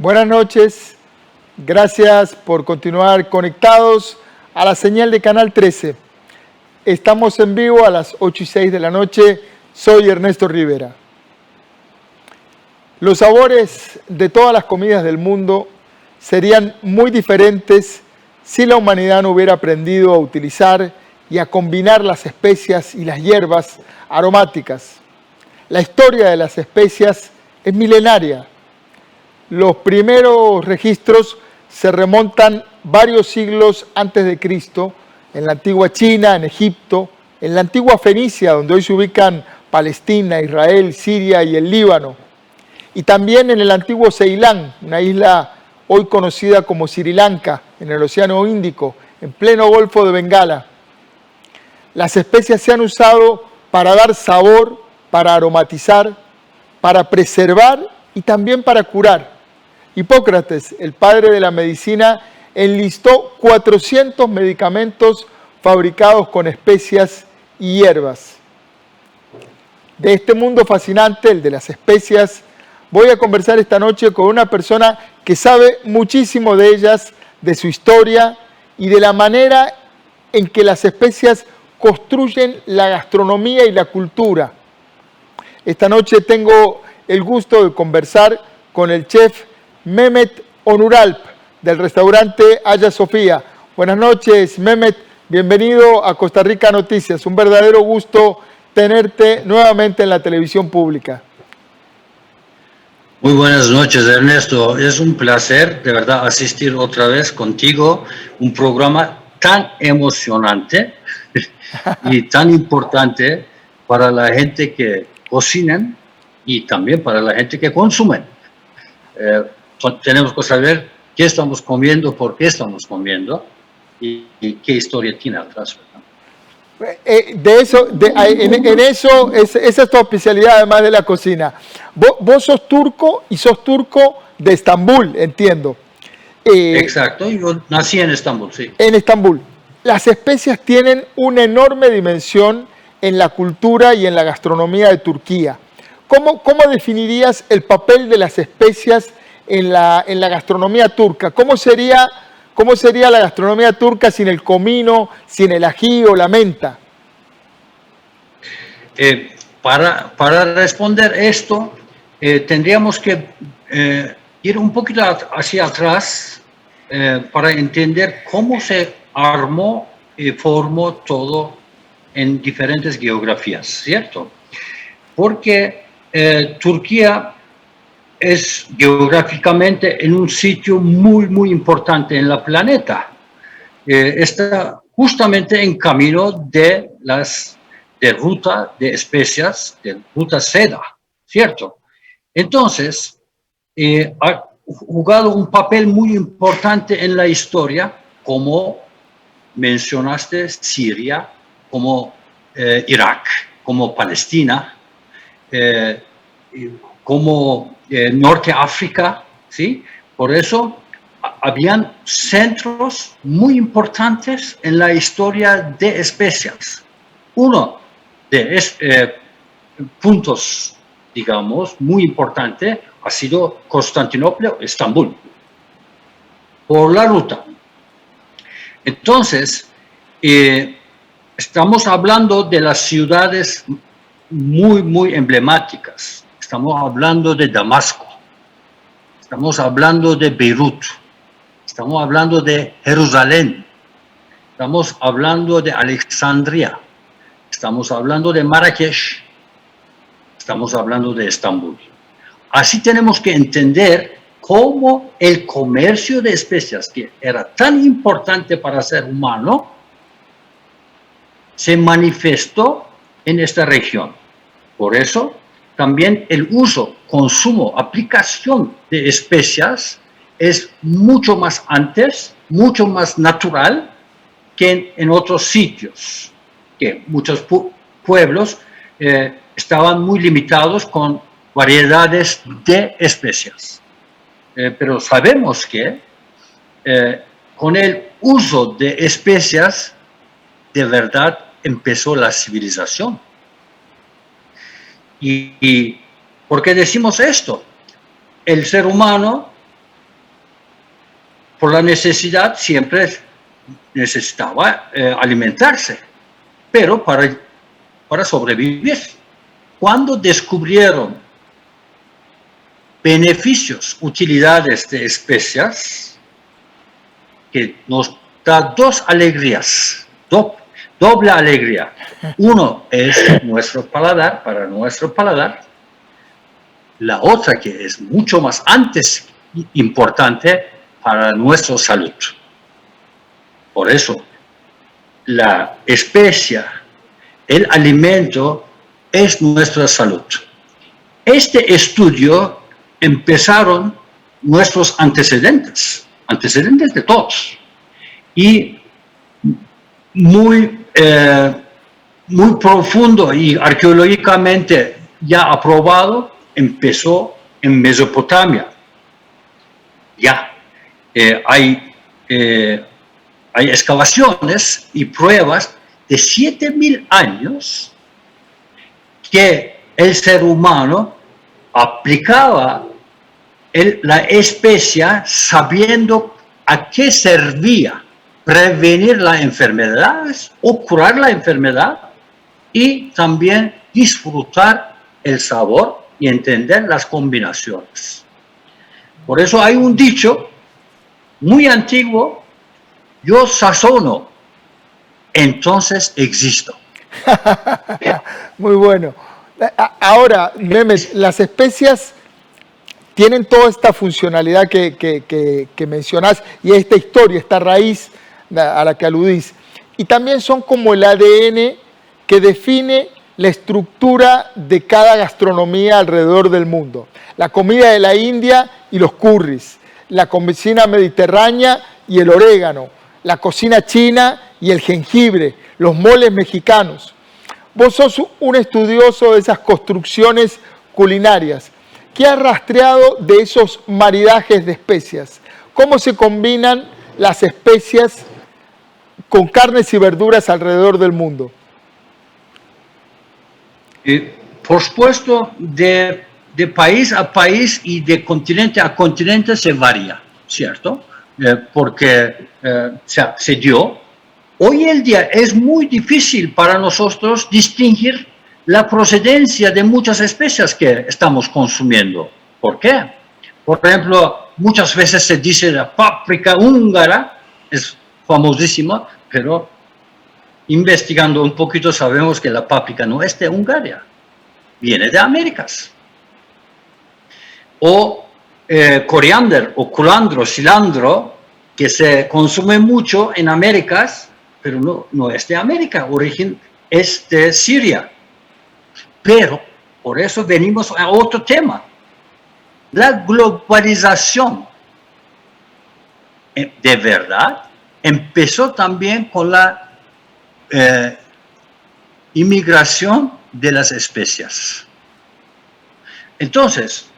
Buenas noches, gracias por continuar conectados a la señal de Canal 13. Estamos en vivo a las 8:06 de la noche, soy Ernesto Rivera. Los sabores de todas las comidas del mundo serían muy diferentes si la humanidad no hubiera aprendido a utilizar y a combinar las especias y las hierbas aromáticas. La historia de las especias es milenaria. Los primeros registros se remontan varios siglos antes de Cristo, en la antigua China, en Egipto, en la antigua Fenicia, donde hoy se ubican Palestina, Israel, Siria y el Líbano, y también en el antiguo Ceilán, una isla hoy conocida como Sri Lanka, en el Océano Índico, en pleno Golfo de Bengala. Las especias se han usado para dar sabor, para aromatizar, para preservar y también para curar. Hipócrates, el padre de la medicina, enlistó 400 medicamentos fabricados con especias y hierbas. De este mundo fascinante, el de las especias, voy a conversar esta noche con una persona que sabe muchísimo de ellas, de su historia y de la manera en que las especias construyen la gastronomía y la cultura. Esta noche tengo el gusto de conversar con el chef Mehmet Onuralp, del restaurante Haya Sofía. Buenas noches, Mehmet. Bienvenido a Costa Rica Noticias. Un verdadero gusto tenerte nuevamente en la televisión pública. Muy buenas noches, Ernesto. Es un placer, de verdad, asistir otra vez contigo. Un programa tan emocionante y tan importante para la gente que cocinan y también para la gente que consumen. Tenemos que saber qué estamos comiendo, por qué estamos comiendo y qué historia tiene atrás. Esa es tu especialidad además de la cocina. Vos sos turco y sos turco de Estambul, entiendo. Exacto, yo nací en Estambul, sí. En Estambul. Las especias tienen una enorme dimensión en la cultura y en la gastronomía de Turquía. ¿Cómo definirías el papel de las especias en la gastronomía turca? ¿Cómo sería la gastronomía turca sin el comino, sin el ají o la menta? Para responder esto, tendríamos que ir un poquito hacia atrás para entender cómo se armó y formó todo en diferentes geografías, ¿cierto? Porque Turquía es geográficamente en un sitio muy importante en el planeta. Está justamente en camino de ruta de especias, de ruta seda, ¿cierto? Entonces, ha jugado un papel muy importante en la historia, como mencionaste, Siria, como Irak, como Palestina, como Norte África, ¿sí? Por eso habían centros muy importantes en la historia de especias. Uno de puntos, digamos, muy importante ha sido Constantinopla, Estambul, por la ruta. Entonces, estamos hablando de las ciudades muy emblemáticas. Estamos hablando de Damasco, estamos hablando de Beirut, estamos hablando de Jerusalén, estamos hablando de Alejandría, estamos hablando de Marrakech, estamos hablando de Estambul. Así tenemos que entender cómo el comercio de especias, que era tan importante para el ser humano, se manifestó en esta región. Por eso, también el uso, consumo, aplicación de especias es mucho más antes, mucho más natural que en otros sitios, que muchos pueblos estaban muy limitados con variedades de especias. Pero sabemos que con el uso de especias, de verdad empezó la civilización. ¿Y por qué decimos esto? El ser humano por la necesidad siempre necesitaba alimentarse, pero para sobrevivir. Cuando descubrieron beneficios, utilidades de especias, que nos da dos alegrías, doble alegría. Uno es nuestro paladar, para nuestro paladar. La otra, que es mucho más antes importante, para nuestra salud. Por eso, la especia, el alimento, es nuestra salud. Este estudio empezaron nuestros antecedentes de todos. Y muy profundo y arqueológicamente ya aprobado, empezó en Mesopotamia. Ya hay excavaciones y pruebas de 7.000 años que el ser humano aplicaba la especia sabiendo a qué servía: prevenir las enfermedades o curar la enfermedad, y también disfrutar el sabor y entender las combinaciones. Por eso hay un dicho muy antiguo: yo sazono, entonces existo. Muy bueno. Ahora, Mehmet, las especias tienen toda esta funcionalidad que mencionás y esta historia, esta raíz a la que aludís. Y también son como el ADN que define la estructura de cada gastronomía alrededor del mundo. La comida de la India y los curries, la cocina mediterránea y el orégano, la cocina china y el jengibre, los moles mexicanos. Vos sos un estudioso de esas construcciones culinarias. ¿Qué has rastreado de esos maridajes de especias? ¿Cómo se combinan las especias con carnes y verduras alrededor del mundo? Por supuesto, de país a país y de continente a continente se varía, ¿cierto? Porque se dio. Hoy en día es muy difícil para nosotros distinguir la procedencia de muchas especias que estamos consumiendo. ¿Por qué? Por ejemplo, muchas veces se dice la páprica húngara, es famosísima, pero investigando un poquito sabemos que la páprica no es de Hungría, viene de Américas. O coriander o culantro, cilantro, que se consume mucho en Américas, pero no es de América, origen es de Siria. Pero por eso venimos a otro tema: la globalización. De verdad, empezó también con la inmigración de las especias. Entonces,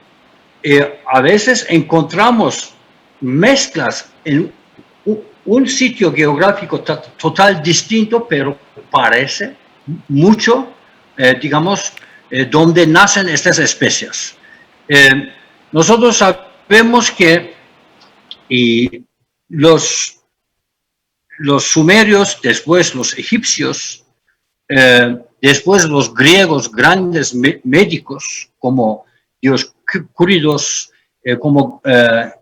a veces encontramos mezclas en un sitio geográfico total distinto, pero parece mucho, digamos, donde nacen estas especias. Nosotros sabemos que los sumerios, después los egipcios, después los griegos, grandes médicos como Dioscúridos, como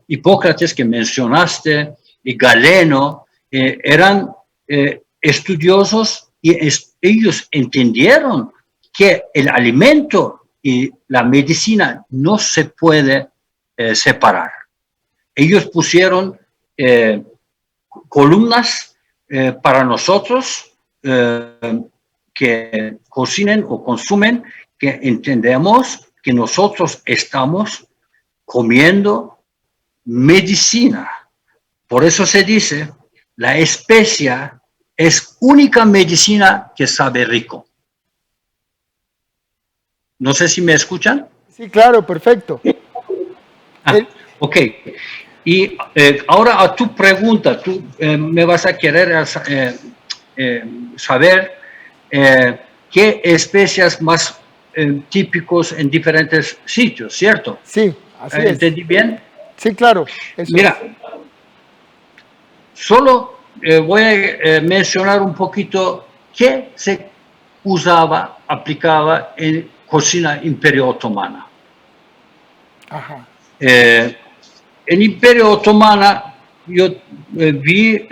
Hipócrates que mencionaste, y Galeno, eran estudiosos, y ellos entendieron que el alimento y la medicina no se puede separar. Ellos pusieron columnas para nosotros que cocinen o consumen, que entendemos que nosotros estamos comiendo medicina. Por eso se dice, la especia es única medicina que sabe rico. No sé si me escuchan. Sí, claro, perfecto. Ok. Y ahora a tu pregunta, tú me vas a querer saber qué especias más típicos en diferentes sitios, ¿cierto? Sí, así es. ¿Entendí bien? Sí, claro. Mira, Solo voy a mencionar un poquito qué se usaba, aplicaba en cocina Imperio Otomana. Ajá. En Imperio Otomana yo vi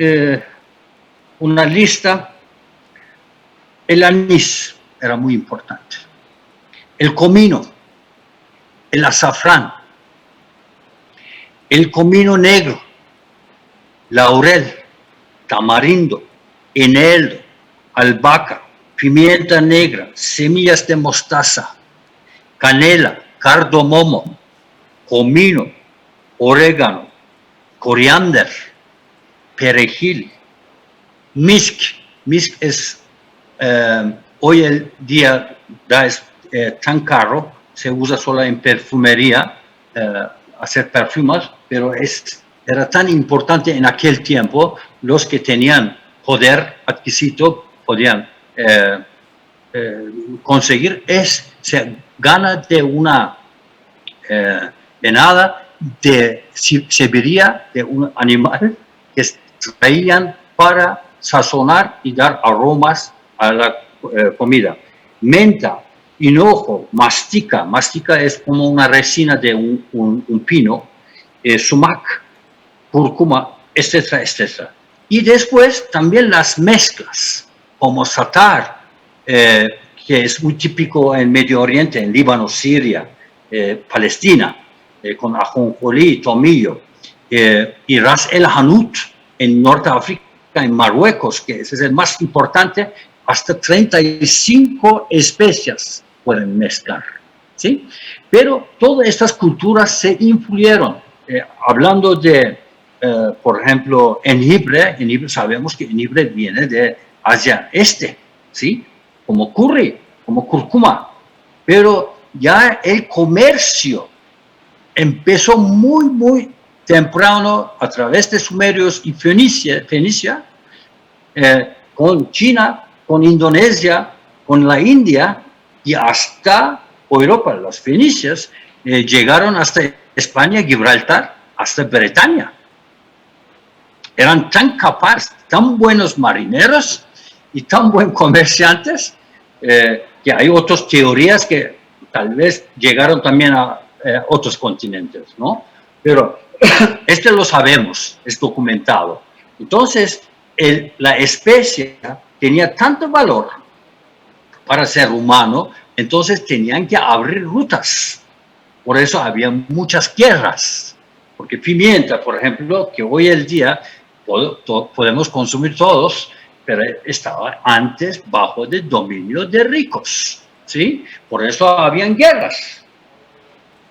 una lista. El anís era muy importante, el comino, el azafrán, el comino negro, laurel, tamarindo, eneldo, albahaca, pimienta negra, semillas de mostaza, canela, cardamomo, comino, orégano, coriander, perejil, misk. Misk es hoy el día es tan caro, se usa solo en perfumería, hacer perfumes, pero era tan importante en aquel tiempo. Los que tenían poder adquisitivo podían conseguir. Se gana de una venada de Siberia, de un animal que traían para sazonar y dar aromas a la comida. Menta, hinojo, mastica. Mastica es como una resina de un pino. Sumac, cúrcuma, etcétera, etcétera. Y después también las mezclas, como satar, que es muy típico en Medio Oriente, en Líbano, Siria, Palestina, con ajonjolí, tomillo, y ras el hanout en Norte África, en Marruecos, que ese es el más importante. Hasta 35 especias pueden mezclar, ¿sí? Pero todas estas culturas se influyeron. Hablando de, por ejemplo, enjibre sabemos que enjibre viene de Asia Este, ¿sí? Como curry, como cúrcuma. Pero ya el comercio empezó muy, muy temprano a través de sumerios y Fenicia, con China, con Indonesia, con la India y hasta Europa. Los fenicios llegaron hasta España, Gibraltar, hasta Bretaña. Eran tan capaces, tan buenos marineros y tan buenos comerciantes, que hay otras teorías que tal vez llegaron también a otros continentes, ¿no? Pero lo sabemos, es documentado. Entonces, la especie tenía tanto valor para el ser humano, entonces tenían que abrir rutas. Por eso había muchas guerras. Porque pimienta, por ejemplo, que hoy en día podemos consumir todos, pero estaba antes bajo el dominio de ricos, ¿sí? Por eso habían guerras.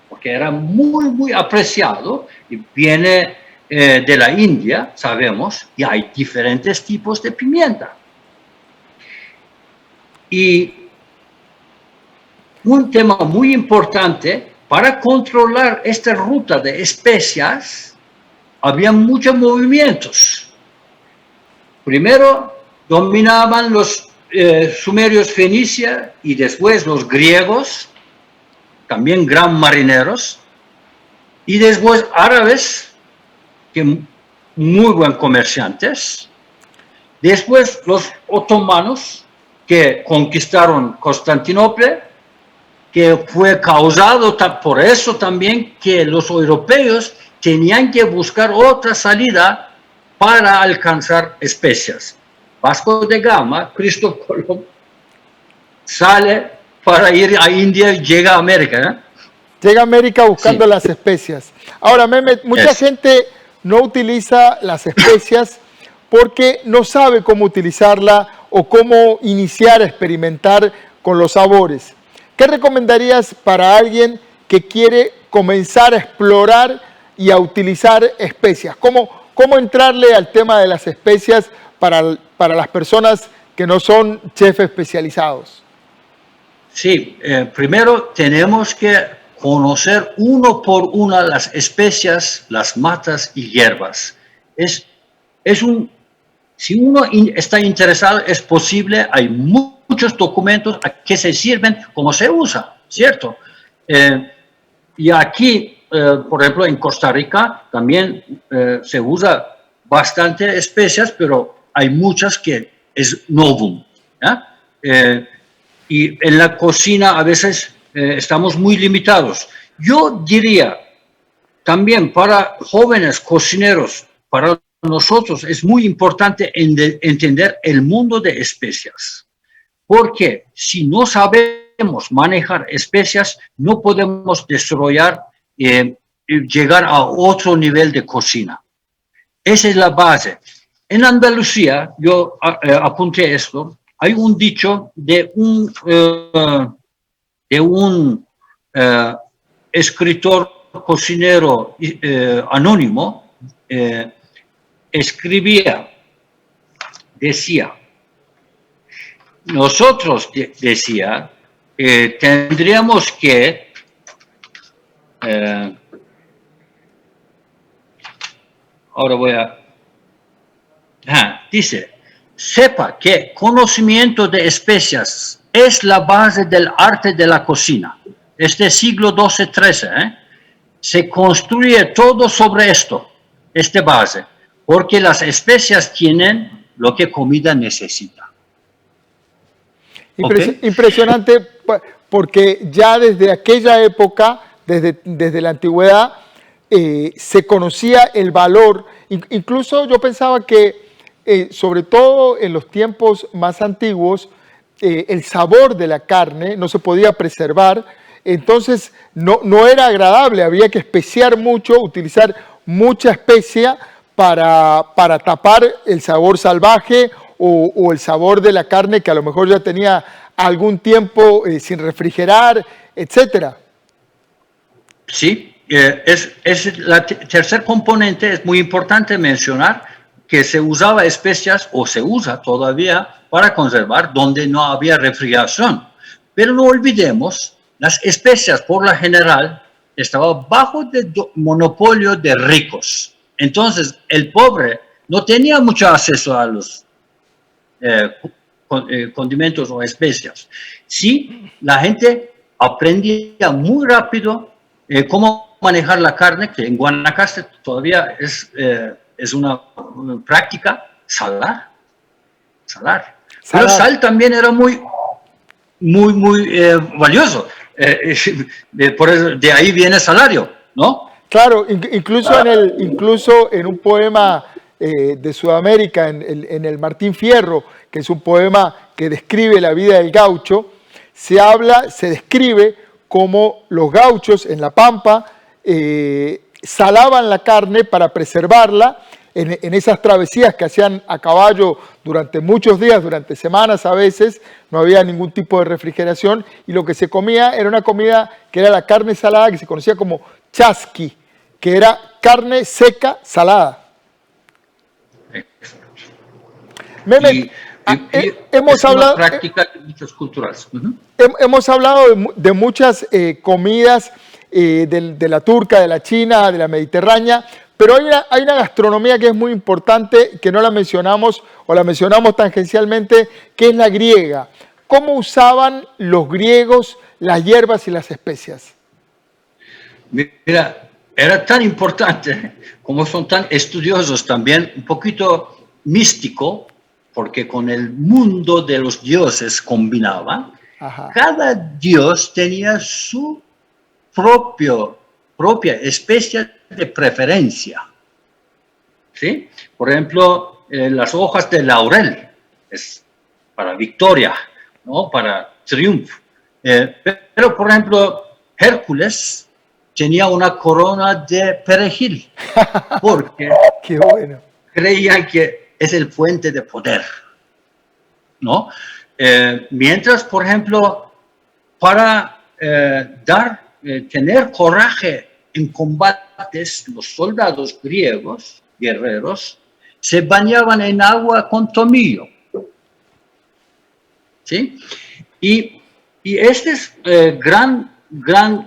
Porque era muy, muy apreciado y viene de la India, sabemos, y hay diferentes tipos de pimienta. Y un tema muy importante, para controlar esta ruta de especias, había muchos movimientos. Primero dominaban los sumerios fenicios y después los griegos, también gran marineros, y después árabes, que muy buenos comerciantes. Después los otomanos, que conquistaron Constantinopla, que fue causado por eso también que los europeos tenían que buscar otra salida para alcanzar especias. Vasco de Gama, Cristóbal Colón, sale para ir a India y llega a América, ¿eh? Llega a América buscando las especias. Ahora, Mehmet, mucha gente no utiliza las especias porque no sabe cómo utilizarla o cómo iniciar a experimentar con los sabores. ¿Qué recomendarías para alguien que quiere comenzar a explorar y a utilizar especias? ¿Cómo entrarle al tema de las especias para las personas que no son chefs especializados? Sí, primero tenemos que conocer uno por uno las especias, las matas y hierbas. Si uno está interesado, es posible, hay muchos documentos a qué se sirven, cómo se usa, ¿cierto? Y aquí, por ejemplo, en Costa Rica también se usa bastante especias, pero hay muchas que es novum. ¿Ya? Y en la cocina a veces estamos muy limitados. Yo diría también para jóvenes cocineros, para nosotros es muy importante entender el mundo de especias, porque si no sabemos manejar especias, no podemos desarrollar, llegar a otro nivel de cocina. Esa es la base. En Andalucía, yo apunté esto, hay un dicho de un escritor cocinero anónimo, escribía, decía, nosotros, decía, tendríamos que ahora voy a... dice, sepa que conocimiento de especias es la base del arte de la cocina. Este siglo XII-XIII, se construye todo sobre esto, esta base, porque las especias tienen lo que comida necesita. ¿Okay? Impresionante, porque ya desde aquella época, desde la antigüedad, se conocía el valor. Incluso yo pensaba que, sobre todo en los tiempos más antiguos, el sabor de la carne no se podía preservar, entonces no era agradable, había que especiar mucho, utilizar mucha especia para tapar el sabor salvaje o el sabor de la carne que a lo mejor ya tenía algún tiempo sin refrigerar, etcétera. Sí, es la tercer componente, es muy importante mencionar que se usaba especias o se usa todavía para conservar donde no había refrigeración. Pero no olvidemos, las especias por lo general estaban bajo el monopolio de ricos. Entonces, el pobre no tenía mucho acceso a los condimentos o especias. Sí, la gente aprendía muy rápido cómo manejar la carne, que en Guanacaste todavía es una práctica, salar. Pero sal también era muy valioso. Por eso, de ahí viene salario, ¿no? Claro, incluso en un poema de Sudamérica, en el Martín Fierro, que es un poema que describe la vida del gaucho, se describe cómo los gauchos en la Pampa salaban la carne para preservarla en esas travesías que hacían a caballo durante muchos días, durante semanas a veces, no había ningún tipo de refrigeración y lo que se comía era una comida que era la carne salada que se conocía como chasqui, que era carne seca salada. Mehmet, hemos hablado, práctica de muchas culturas. Hemos hablado de muchas comidas de la turca, de la china, de la mediterránea, pero hay una gastronomía que es muy importante, que no la mencionamos o la mencionamos tangencialmente, que es la griega. ¿Cómo usaban los griegos las hierbas y las especias? Mira, era tan importante, como son tan estudiosos también, un poquito místico, porque con el mundo de los dioses combinaban. Ajá. Cada dios tenía su propia especie de preferencia. ¿Sí? Por ejemplo, las hojas de laurel es para victoria, ¿no? Para triunfo. Pero, por ejemplo, Hércules tenía una corona de perejil, porque qué bueno. Creían que es el fuente de poder, ¿no? Mientras, por ejemplo, para tener coraje en combates, los soldados griegos, guerreros, se bañaban en agua con tomillo. ¿Sí? Y estos gran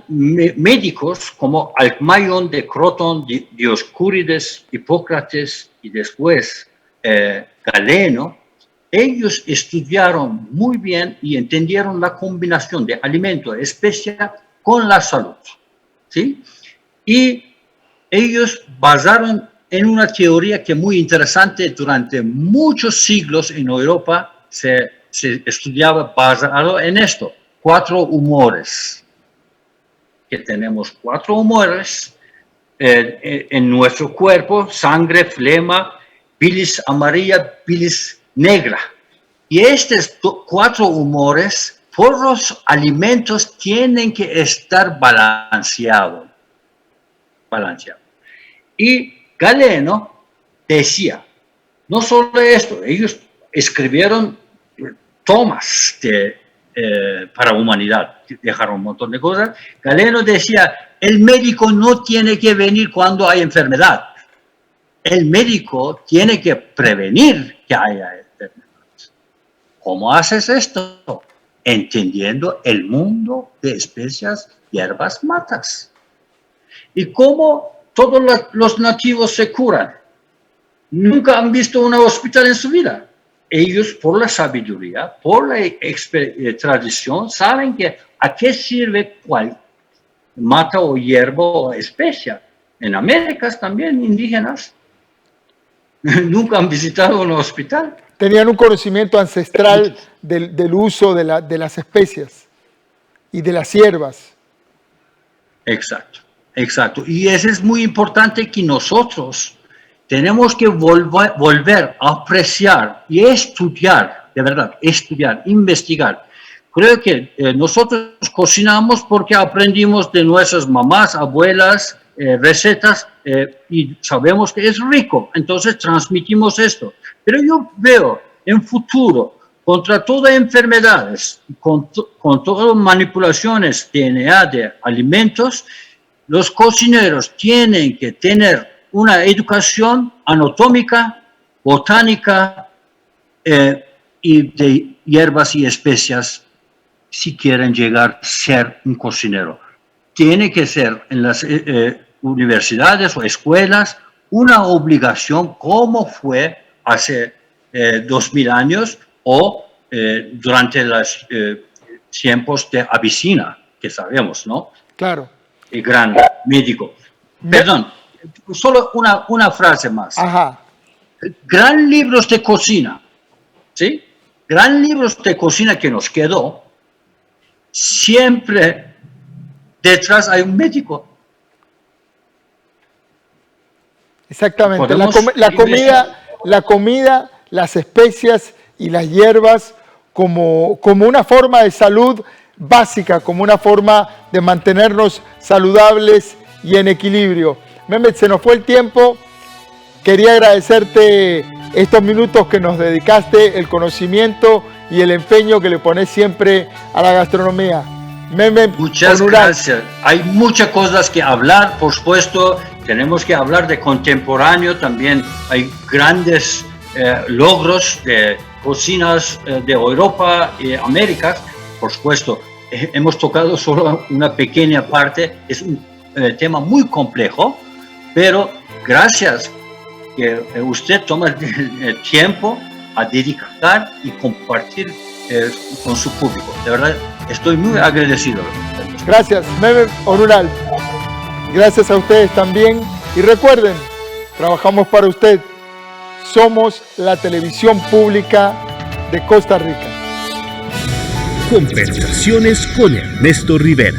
médicos como Alcmaion de Crotón, Dioscúrides, Hipócrates y después Galeno, ellos estudiaron muy bien y entendieron la combinación de alimento, especia con la salud. ¿Sí? Y ellos basaron en una teoría que es muy interesante. Durante muchos siglos en Europa se estudiaba basado en esto, 4 humores. Que tenemos 4 humores en nuestro cuerpo: sangre, flema, bilis amarilla, bilis negra. Y estos 4 humores por los alimentos tienen que estar balanceados. Y Galeno decía, no solo esto, ellos escribieron tomas para humanidad, dejaron un montón de cosas. Galeno decía, el médico no tiene que venir cuando hay enfermedad. El médico tiene que prevenir que haya enfermedades. ¿Cómo haces esto? Entendiendo el mundo de especias, hierbas, matas. Y cómo todos los nativos se curan. Nunca han visto un hospital en su vida. Ellos, por la sabiduría, por la tradición, saben que a qué sirve cuál mata o hierba o especia. En Américas también, indígenas, nunca han visitado un hospital. Tenían un conocimiento ancestral del uso de las especias y de las hierbas. Exacto, exacto. Y eso es muy importante, que nosotros tenemos que volver a apreciar y estudiar, de verdad, estudiar, investigar. Creo que nosotros cocinamos porque aprendimos de nuestras mamás, abuelas, recetas, y sabemos que es rico, entonces transmitimos esto. Pero yo veo en futuro, contra todas enfermedades, con todas manipulaciones DNA de alimentos, los cocineros tienen que tener una educación anatómica, botánica y de hierbas y especias si quieren llegar a ser un cocinero. Tiene que ser en las universidades o escuelas una obligación, como fue hace 2000 años o durante los tiempos de Avicena, que sabemos, ¿no? Claro. El gran médico. Perdón, solo una frase más. Ajá. Gran libros de cocina, ¿sí? Gran libros de cocina que nos quedó, siempre detrás hay un médico. Exactamente. La comida, las especias y las hierbas como una forma de salud básica, como una forma de mantenernos saludables y en equilibrio. Mehmet, se nos fue el tiempo. Quería agradecerte estos minutos que nos dedicaste, el conocimiento y el empeño que le pones siempre a la gastronomía. Mehmet, muchas gracias. Hay muchas cosas que hablar, por supuesto. Tenemos que hablar de contemporáneo también. Hay grandes logros de cocinas de Europa y Américas. Por supuesto, hemos tocado solo una pequeña parte. Es un tema muy complejo, pero gracias que usted toma el tiempo a dedicar y compartir con su público. De verdad, estoy muy agradecido. Gracias, Mehmet Onural. Gracias a ustedes también. Y recuerden, trabajamos para usted. Somos la televisión pública de Costa Rica. Conversaciones con Ernesto Rivera.